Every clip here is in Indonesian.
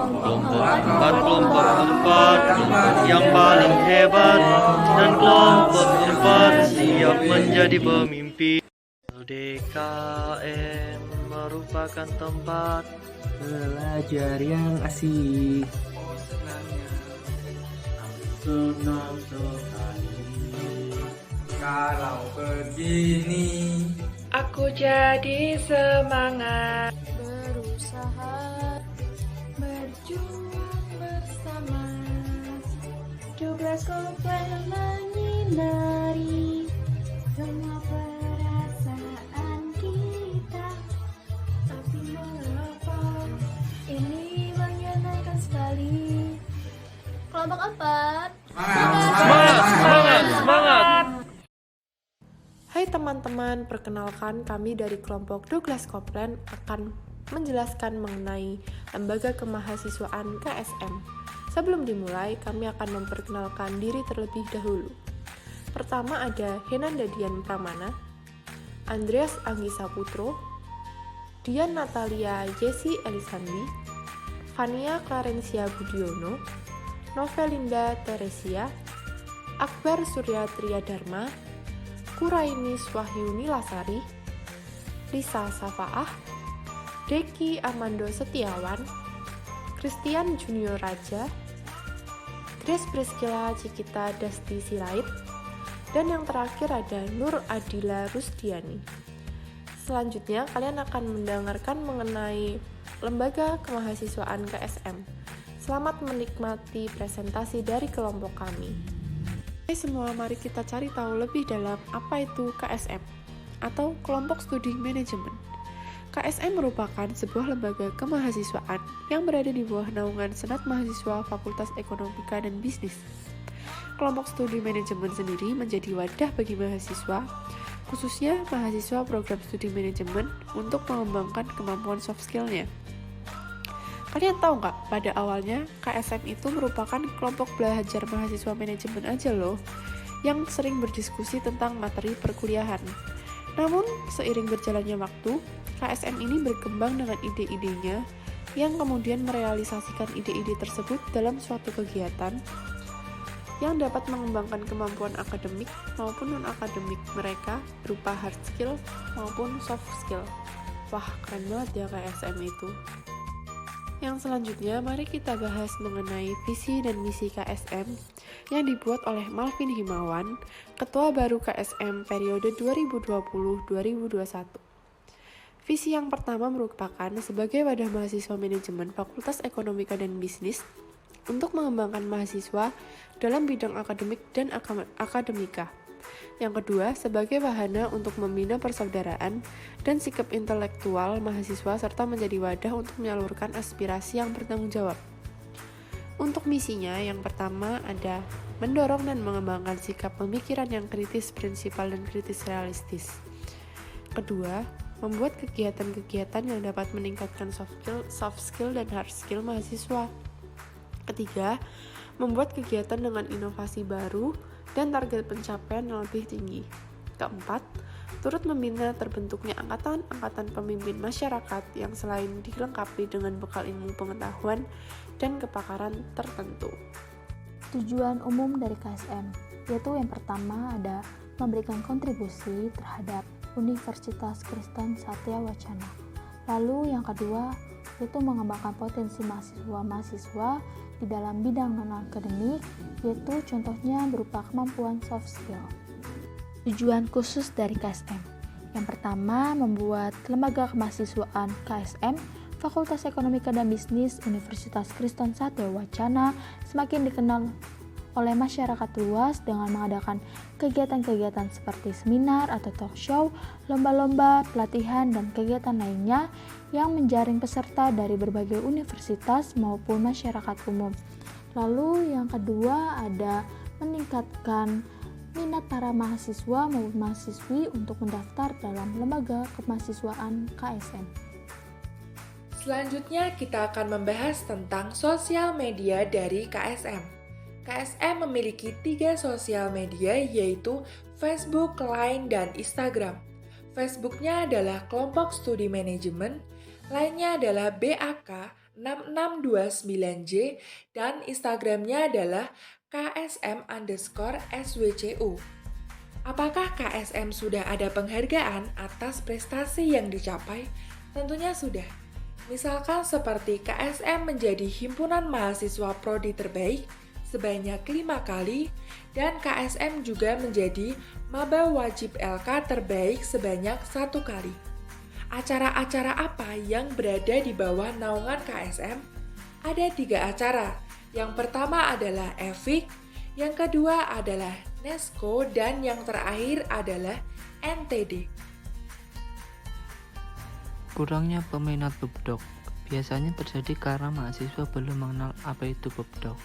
kelompok keempat yang paling hebat, dan kelompok keempat siap menjadi pemimpin. DKM merupakan tempat belajar yang asik. Senang sekali kalau begini. Aku jadi semangat berusaha berjuang bersama. Tugas komplain menyinari semua perasaan kita. Tapi mengapa ini menyenangkan sekali. Kelompok 4. semangat. Hai teman-teman, perkenalkan kami dari kelompok Douglas Copeland akan menjelaskan mengenai Lembaga Kemahasiswaan KSM. Sebelum dimulai, kami akan memperkenalkan diri terlebih dahulu. Pertama ada Henanda Dian Pramana, Andreas Anggi Saputro, Dian Natalia Jesse Elisandi, Fania Clarencia Budiono, Novelinda Teresia, Akbar Surya Triadharma, Kurainis Wahyuni Lasari, Lisa Safaah, Deki Armando Setiawan, Christian Junior Raja, Grace Priscilla Cikita Dasti Sirait, dan yang terakhir ada Nur Adila Rusdiani. Selanjutnya kalian akan mendengarkan mengenai Lembaga Kemahasiswaan KSM. Selamat menikmati presentasi dari kelompok kami. Hai semua, mari kita cari tahu lebih dalam apa itu KSM atau Kelompok Studi Manajemen. KSM merupakan sebuah lembaga kemahasiswaan yang berada di bawah naungan Senat Mahasiswa Fakultas Ekonomika dan Bisnis. Kelompok Studi Manajemen sendiri menjadi wadah bagi mahasiswa, khususnya mahasiswa program studi manajemen untuk mengembangkan kemampuan soft skill-nya. Kalian tahu nggak, pada awalnya KSM itu merupakan kelompok belajar mahasiswa manajemen aja loh, yang sering berdiskusi tentang materi perkuliahan. Namun, seiring berjalannya waktu, KSM ini berkembang dengan ide-idenya, yang kemudian merealisasikan ide-ide tersebut dalam suatu kegiatan yang dapat mengembangkan kemampuan akademik maupun non-akademik mereka berupa hard skill maupun soft skill. Wah, keren banget ya KSM itu. Yang selanjutnya, mari kita bahas mengenai visi dan misi KSM yang dibuat oleh Malvin Himawan, Ketua baru KSM periode 2020-2021. Visi yang pertama merupakan sebagai wadah mahasiswa manajemen Fakultas Ekonomika dan Bisnis untuk mengembangkan mahasiswa dalam bidang akademik dan akademika. Yang kedua, sebagai wahana untuk membina persaudaraan dan sikap intelektual mahasiswa serta menjadi wadah untuk menyalurkan aspirasi yang bertanggung jawab. Untuk misinya, yang pertama ada mendorong dan mengembangkan sikap pemikiran yang kritis, prinsipal, dan kritis realistis. Kedua, membuat kegiatan-kegiatan yang dapat meningkatkan soft skill dan hard skill mahasiswa. Ketiga, membuat kegiatan dengan inovasi baru dan target pencapaian yang lebih tinggi. Keempat, turut membina terbentuknya angkatan pemimpin masyarakat yang selain dilengkapi dengan bekal ilmu pengetahuan dan kepakaran tertentu. Tujuan umum dari KSM, yaitu yang pertama ada memberikan kontribusi terhadap Universitas Kristen Satya Wacana. Lalu yang kedua, yaitu mengembangkan potensi mahasiswa-mahasiswa di dalam bidang non-akademik, yaitu contohnya berupa kemampuan soft skill. Tujuan khusus dari KSM, yang pertama membuat lembaga kemahasiswaan KSM Fakultas Ekonomika dan Bisnis Universitas Kristen Satya Wacana semakin dikenal oleh masyarakat luas dengan mengadakan kegiatan-kegiatan seperti seminar atau talk show, lomba-lomba, pelatihan, dan kegiatan lainnya yang menjaring peserta dari berbagai universitas maupun masyarakat umum. Lalu yang kedua ada meningkatkan minat para mahasiswa maupun mahasiswi untuk mendaftar dalam lembaga kemahasiswaan KSM. Selanjutnya kita akan membahas tentang sosial media dari KSM. KSM memiliki 3 sosial media yaitu Facebook, Line, dan Instagram. Facebooknya adalah Kelompok Studi Manajemen, lainnya adalah BAK 6629J dan Instagramnya adalah ksm_swcu. Apakah KSM sudah ada penghargaan atas prestasi yang dicapai? Tentunya sudah. Misalkan seperti KSM menjadi himpunan mahasiswa prodi terbaik sebanyak 5 kali dan KSM juga menjadi maba wajib LK terbaik sebanyak 1 kali. Acara-acara apa yang berada di bawah naungan KSM? Ada 3 acara. Yang pertama adalah EVIK, yang kedua adalah NESCO, dan yang terakhir adalah NTD. Kurangnya peminat pubdoc biasanya terjadi karena mahasiswa belum mengenal apa itu pubdoc,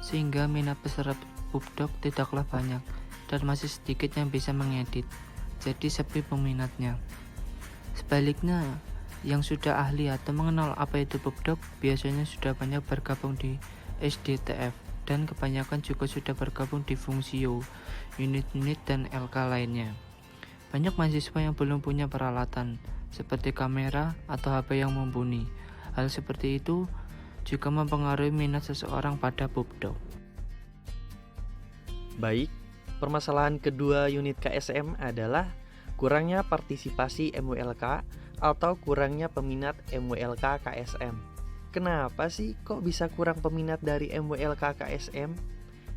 sehingga minat peserta pubdoc tidaklah banyak dan masih sedikit yang bisa mengedit, jadi sepi peminatnya. Sebaliknya, yang sudah ahli atau mengenal apa itu pubdoc biasanya sudah banyak bergabung di SDTF dan kebanyakan juga sudah bergabung di Fungsio, unit-unit dan LK lainnya. Banyak mahasiswa yang belum punya peralatan seperti kamera atau HP yang mumpuni. Hal seperti itu juga mempengaruhi minat seseorang pada pubdoc. Baik, permasalahan kedua unit KSM adalah kurangnya partisipasi MWLK atau kurangnya peminat MWLK KSM. Kenapa sih kok bisa kurang peminat dari MWLK KSM?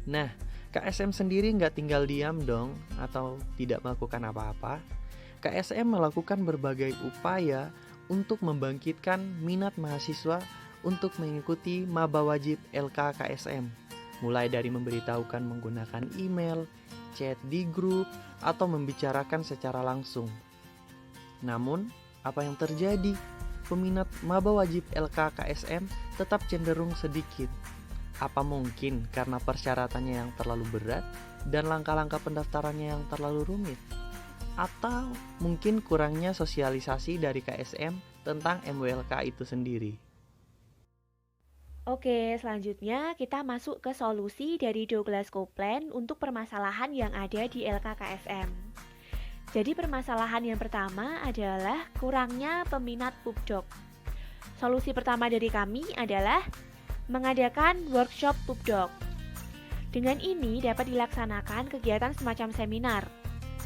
Nah, KSM sendiri nggak tinggal diam dong atau tidak melakukan apa-apa. KSM melakukan berbagai upaya untuk membangkitkan minat mahasiswa untuk mengikuti maba wajib LK KSM. Mulai dari memberitahukan menggunakan email, chat di grup, atau membicarakan secara langsung. Namun, apa yang terjadi? Peminat maba wajib LK KSM tetap cenderung sedikit. Apa mungkin karena persyaratannya yang terlalu berat dan langkah-langkah pendaftarannya yang terlalu rumit? Atau mungkin kurangnya sosialisasi dari KSM tentang MWLK itu sendiri? Oke, selanjutnya kita masuk ke solusi dari Douglas Coupland untuk permasalahan yang ada di LKKSM. Jadi permasalahan yang pertama adalah kurangnya peminat pubdoc. Solusi pertama dari kami adalah mengadakan workshop pubdoc. Dengan ini dapat dilaksanakan kegiatan semacam seminar.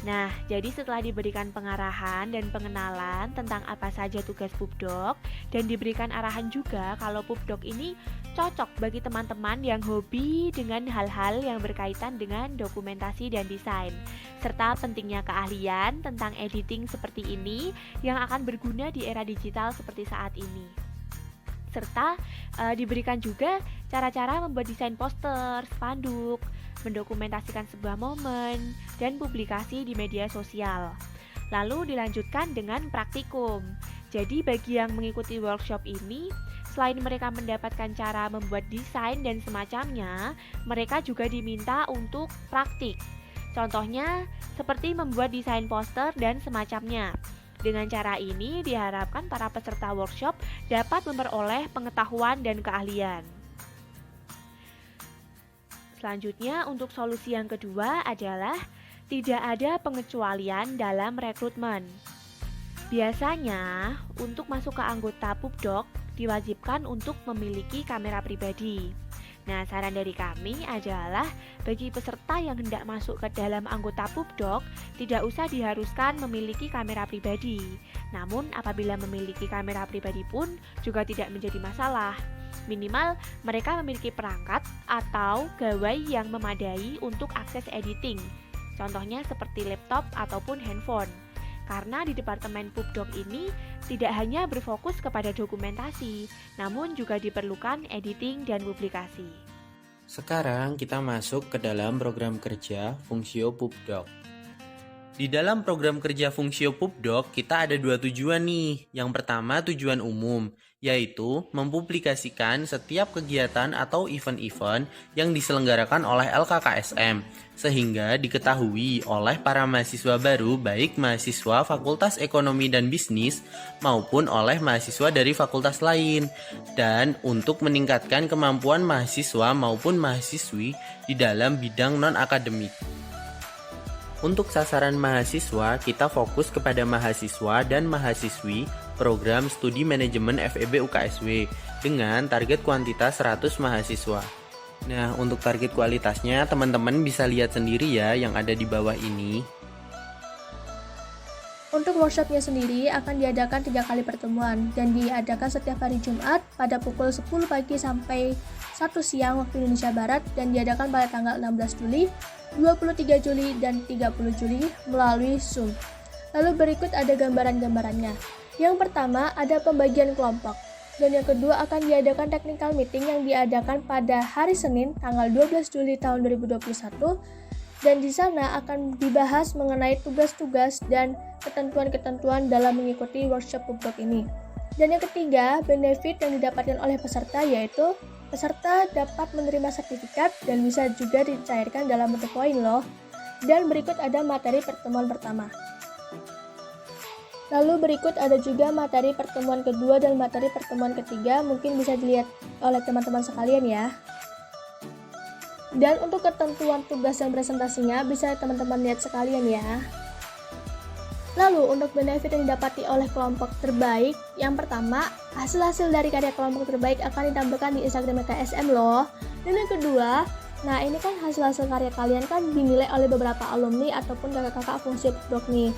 Nah, jadi setelah diberikan pengarahan dan pengenalan tentang apa saja tugas pubdoc dan diberikan arahan juga kalau pubdoc ini cocok bagi teman-teman yang hobi dengan hal-hal yang berkaitan dengan dokumentasi dan desain, serta pentingnya keahlian tentang editing seperti ini yang akan berguna di era digital seperti saat ini. Serta diberikan juga cara-cara membuat desain poster, spanduk, mendokumentasikan sebuah momen, dan publikasi di media sosial. Lalu dilanjutkan dengan praktikum. Jadi bagi yang mengikuti workshop ini, selain mereka mendapatkan cara membuat desain dan semacamnya, mereka juga diminta untuk praktik. Contohnya seperti membuat desain poster dan semacamnya. Dengan cara ini diharapkan para peserta workshop dapat memperoleh pengetahuan dan keahlian. Selanjutnya untuk solusi yang kedua adalah tidak ada pengecualian dalam rekrutmen. Biasanya untuk masuk ke anggota pubdoc diwajibkan untuk memiliki kamera pribadi. Nah, saran dari kami adalah bagi peserta yang hendak masuk ke dalam anggota pubdoc tidak usah diharuskan memiliki kamera pribadi. Namun apabila memiliki kamera pribadi pun juga tidak menjadi masalah. Minimal mereka memiliki perangkat atau gawai yang memadai untuk akses editing. Contohnya seperti laptop ataupun handphone. Karena di Departemen Pubdoc ini tidak hanya berfokus kepada dokumentasi, namun juga diperlukan editing dan publikasi. Sekarang kita masuk ke dalam program kerja Fungsio Pubdoc. Di dalam program kerja Fungsio Pubdoc, kita ada 2 tujuan nih. Yang pertama tujuan umum, yaitu mempublikasikan setiap kegiatan atau event-event yang diselenggarakan oleh LKKSM, sehingga diketahui oleh para mahasiswa baru baik mahasiswa Fakultas Ekonomi dan Bisnis maupun oleh mahasiswa dari fakultas lain, dan untuk meningkatkan kemampuan mahasiswa maupun mahasiswi di dalam bidang non-akademik. Untuk sasaran mahasiswa, kita fokus kepada mahasiswa dan mahasiswi program studi manajemen FEB UKSW dengan target kuantitas 100 mahasiswa. Nah, untuk target kualitasnya teman-teman bisa lihat sendiri ya yang ada di bawah ini. Untuk workshopnya sendiri akan diadakan 3 kali pertemuan dan diadakan setiap hari Jumat pada pukul 10 pagi sampai 1 siang waktu Indonesia Barat dan diadakan pada tanggal 16 Juli, 23 Juli, dan 30 Juli melalui Zoom. Lalu berikut ada gambaran-gambarannya. Yang pertama ada pembagian kelompok dan yang kedua akan diadakan technical meeting yang diadakan pada hari Senin tanggal 12 Juli tahun 2021. Dan di sana akan dibahas mengenai tugas-tugas dan ketentuan-ketentuan dalam mengikuti workshop PubDoc ini. Dan yang ketiga, benefit yang didapatkan oleh peserta yaitu peserta dapat menerima sertifikat dan bisa juga dicairkan dalam bentuk poin loh. Dan berikut ada materi pertemuan pertama. Lalu berikut ada juga materi pertemuan kedua dan materi pertemuan ketiga, mungkin bisa dilihat oleh teman-teman sekalian ya. Dan untuk ketentuan tugas dan presentasinya bisa teman-teman lihat sekalian ya. Lalu untuk benefit yang didapati oleh kelompok terbaik, yang pertama, hasil-hasil dari karya kelompok terbaik akan ditampilkan di Instagram KSM loh. Dan yang kedua, nah ini kan hasil-hasil karya kalian kan dinilai oleh beberapa alumni ataupun kakak-kakak fungsi PubDoc nih.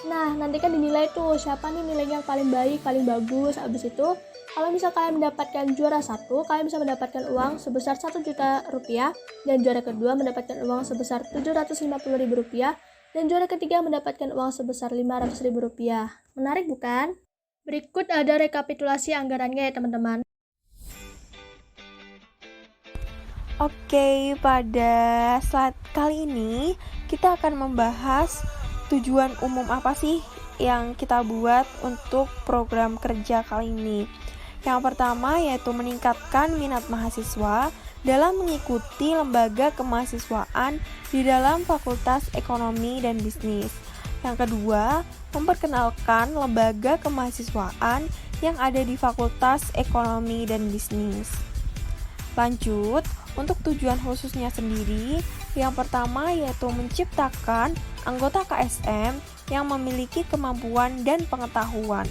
Nah, nanti kan dinilai tuh siapa nih nilainya yang paling baik, paling bagus. Abis itu, kalau misal kalian mendapatkan juara 1, kalian bisa mendapatkan uang sebesar 1 juta rupiah. Dan juara kedua mendapatkan uang sebesar 750.000 rupiah. Dan juara ketiga mendapatkan uang sebesar 500.000 rupiah. Menarik bukan? Berikut ada rekapitulasi anggarannya ya teman-teman. Oke, pada slide kali ini kita akan membahas tujuan umum apa sih yang kita buat untuk program kerja kali ini. Yang pertama yaitu meningkatkan minat mahasiswa dalam mengikuti lembaga kemahasiswaan di dalam Fakultas Ekonomi dan Bisnis. Yang kedua, memperkenalkan lembaga kemahasiswaan yang ada di Fakultas Ekonomi dan Bisnis. Lanjut, untuk tujuan khususnya sendiri, yang pertama yaitu menciptakan anggota KSM yang memiliki kemampuan dan pengetahuan.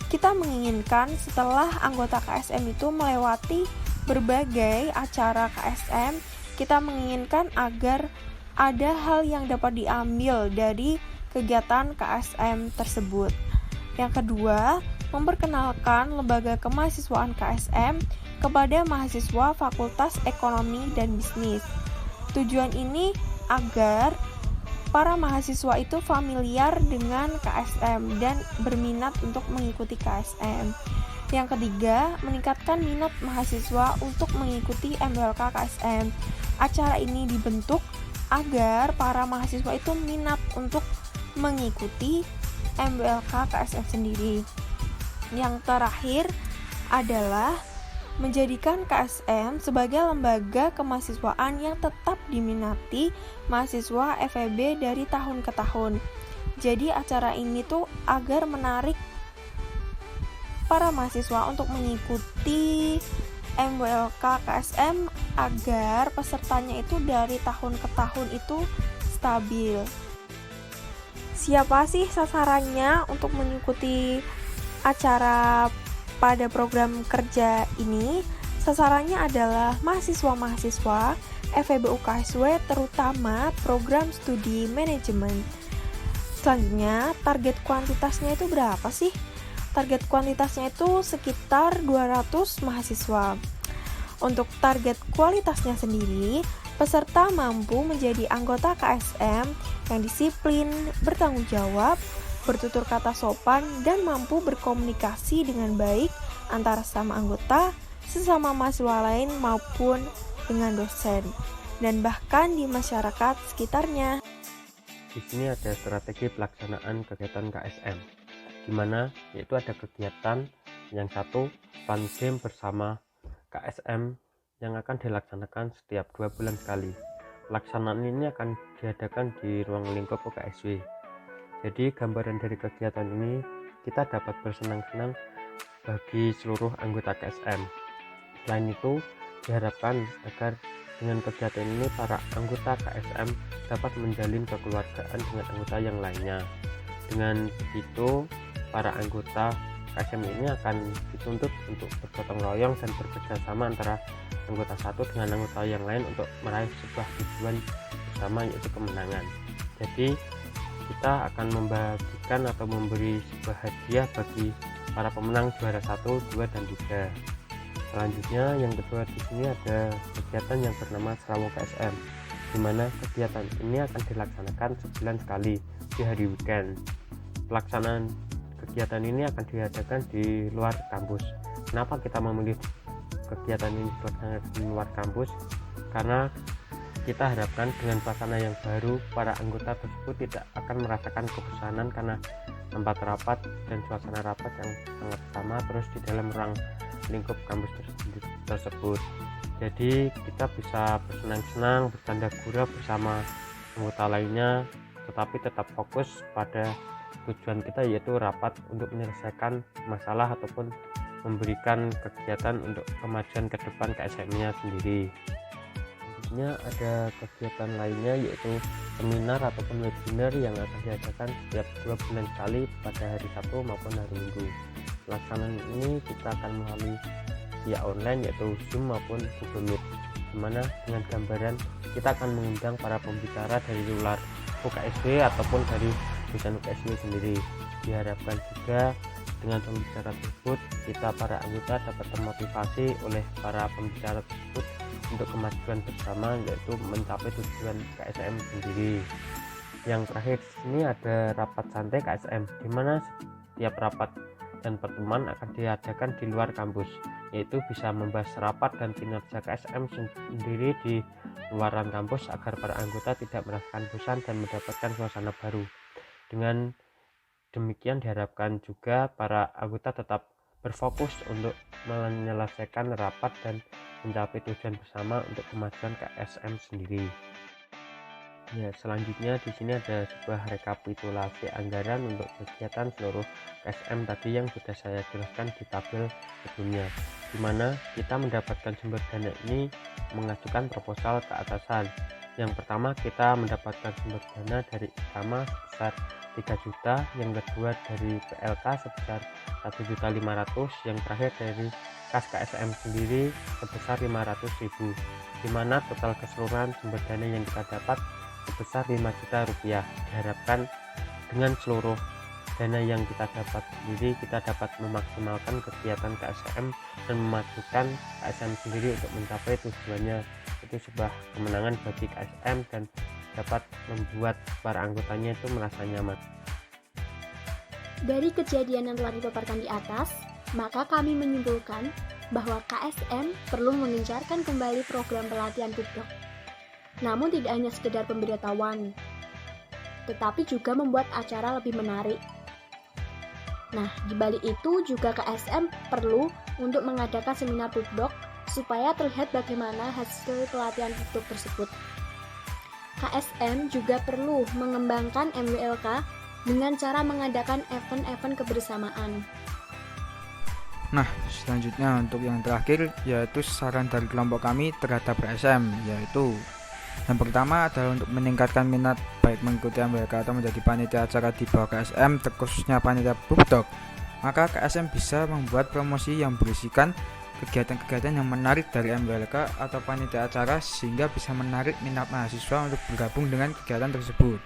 Kita menginginkan setelah anggota KSM itu melewati berbagai acara KSM, kita menginginkan agar ada hal yang dapat diambil dari kegiatan KSM tersebut. Yang kedua, memperkenalkan lembaga kemahasiswaan KSM kepada mahasiswa Fakultas Ekonomi dan Bisnis. Tujuan ini agar para mahasiswa itu familiar dengan KSM dan berminat untuk mengikuti KSM. Yang ketiga, meningkatkan minat mahasiswa untuk mengikuti MWLK KSM. Acara ini dibentuk agar para mahasiswa itu minat untuk mengikuti MWLK KSM sendiri. Yang terakhir adalah menjadikan KSM sebagai lembaga kemahasiswaan yang tetap diminati mahasiswa FEB dari tahun ke tahun. Jadi acara ini tuh agar menarik para mahasiswa untuk mengikuti MWLK KSM agar pesertanya itu dari tahun ke tahun itu stabil. Siapa sih sasarannya untuk mengikuti acara pada program kerja ini? Sasarannya adalah mahasiswa-mahasiswa FEB UKSW terutama program studi manajemen. Selanjutnya, target kuantitasnya itu berapa sih? Target kuantitasnya itu sekitar 200 mahasiswa. Untuk target kualitasnya sendiri, peserta mampu menjadi anggota KSM yang disiplin, bertanggung jawab, bertutur kata sopan, dan mampu berkomunikasi dengan baik antara sesama anggota, sesama mahasiswa lain maupun dengan dosen, dan bahkan di masyarakat sekitarnya. Di sini ada strategi pelaksanaan kegiatan KSM, di mana yaitu ada kegiatan yang satu, fun game bersama KSM yang akan dilaksanakan setiap 2 bulan sekali. Pelaksanaan ini akan diadakan di ruang lingkup UKSW. Jadi gambaran dari kegiatan ini kita dapat bersenang-senang bagi seluruh anggota KSM. Selain itu, diharapkan agar dengan kegiatan ini para anggota KSM dapat menjalin kekeluargaan dengan anggota yang lainnya. Dengan begitu, para anggota KSM ini akan dituntut untuk bergotong royong dan bekerja sama antara anggota satu dengan anggota yang lain untuk meraih sebuah tujuan bersama, yaitu kemenangan. Jadi kita akan membagikan atau memberi sebuah hadiah bagi para pemenang juara 1, 2, dan 3. Selanjutnya yang kedua di sini ada kegiatan yang bernama Serawung KSM, di mana kegiatan ini akan dilaksanakan sebulan sekali di hari weekend. Pelaksanaan kegiatan ini akan diadakan di luar kampus. Kenapa kita memilih kegiatan ini dilaksanakan di luar kampus? Karena kita harapkan dengan suasana yang baru, para anggota tersebut tidak akan merasakan kebosanan karena tempat rapat dan suasana rapat yang sangat sama terus di dalam ruang lingkup kampus tersebut. Jadi kita bisa bersenang-senang, bercanda gurau bersama anggota lainnya, tetapi tetap fokus pada tujuan kita, yaitu rapat untuk menyelesaikan masalah ataupun memberikan kegiatan untuk kemajuan ke depan KSM-nya sendiri. Selanjutnya ada kegiatan lainnya, yaitu seminar ataupun webinar yang akan diadakan setiap 2 bulan sekali pada hari Sabtu maupun hari Minggu. Pelaksanaan ini kita akan melalui via online, yaitu Zoom maupun Google Meet, dimana dengan gambaran kita akan mengundang para pembicara dari luar UKSW ataupun dari jurusan UKSW sendiri. Diharapkan juga dengan pembicara tersebut kita para anggota dapat termotivasi oleh para pembicara tersebut untuk kemajuan bersama, yaitu mencapai tujuan KSM sendiri. Yang terakhir di sini ada rapat santai KSM, di mana setiap rapat dan pertemuan akan diadakan di luar kampus, yaitu bisa membahas rapat dan kinerja KSM sendiri di luaran kampus agar para anggota tidak merasakan bosan dan mendapatkan suasana baru. Dengan demikian diharapkan juga para anggota tetap berfokus untuk menyelesaikan rapat dan mencapai tujuan bersama untuk kemajuan KSM sendiri. Ya, selanjutnya di sini ada sebuah rekapitulasi anggaran untuk kegiatan seluruh KSM tadi yang sudah saya jelaskan di tabel sebelumnya, di mana kita mendapatkan sumber dana ini mengajukan proposal ke atasan. Yang pertama kita mendapatkan sumber dana dari Ikama sebesar 3 juta, yang kedua dari PLK sebesar 1.500.000, yang terakhir dari kas KSM sendiri sebesar 500.000, di mana total keseluruhan sumber dana yang kita dapat sebesar 5 juta rupiah. Diharapkan dengan seluruh dana yang kita dapat sendiri, kita dapat memaksimalkan kegiatan KSM dan memajukan KSM sendiri untuk mencapai tujuannya. Itu sebuah kemenangan bagi KSM dan dapat membuat para anggotanya itu merasa nyaman. Dari kejadian yang telah dipaparkan di atas, maka kami menyimpulkan bahwa KSM perlu mengencarkan kembali program pelatihan PUBDOK. Namun tidak hanya sekedar pemberitahuan, tetapi juga membuat acara lebih menarik. Nah, di balik itu juga KSM perlu untuk mengadakan seminar PUBDOK supaya terlihat bagaimana hasil pelatihan PUBDOK tersebut. KSM juga perlu mengembangkan MWLK dengan cara mengadakan event-event kebersamaan. Nah, selanjutnya untuk yang terakhir yaitu saran dari kelompok kami terhadap KSM, yaitu yang pertama adalah untuk meningkatkan minat baik mengikuti MWLK atau menjadi panitia acara di bawah KSM, terkhususnya panitia PUBDOK. Maka KSM bisa membuat promosi yang berisikan kegiatan-kegiatan yang menarik dari MWLK atau panitia acara sehingga bisa menarik minat mahasiswa untuk bergabung dengan kegiatan tersebut.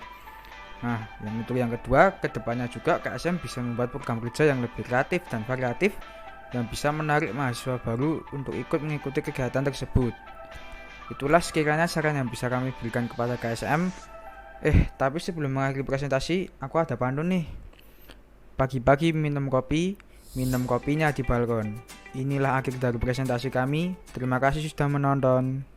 Nah, untuk yang kedua, kedepannya juga KSM bisa membuat program kerja yang lebih kreatif dan variatif yang bisa menarik mahasiswa baru untuk ikut mengikuti kegiatan tersebut. Itulah sekiranya saran yang bisa kami berikan kepada KSM. Tapi sebelum mengakhiri presentasi, aku ada pantun nih. Pagi-pagi minum kopinya di balkon. Inilah akhir dari presentasi kami. Terima kasih sudah menonton.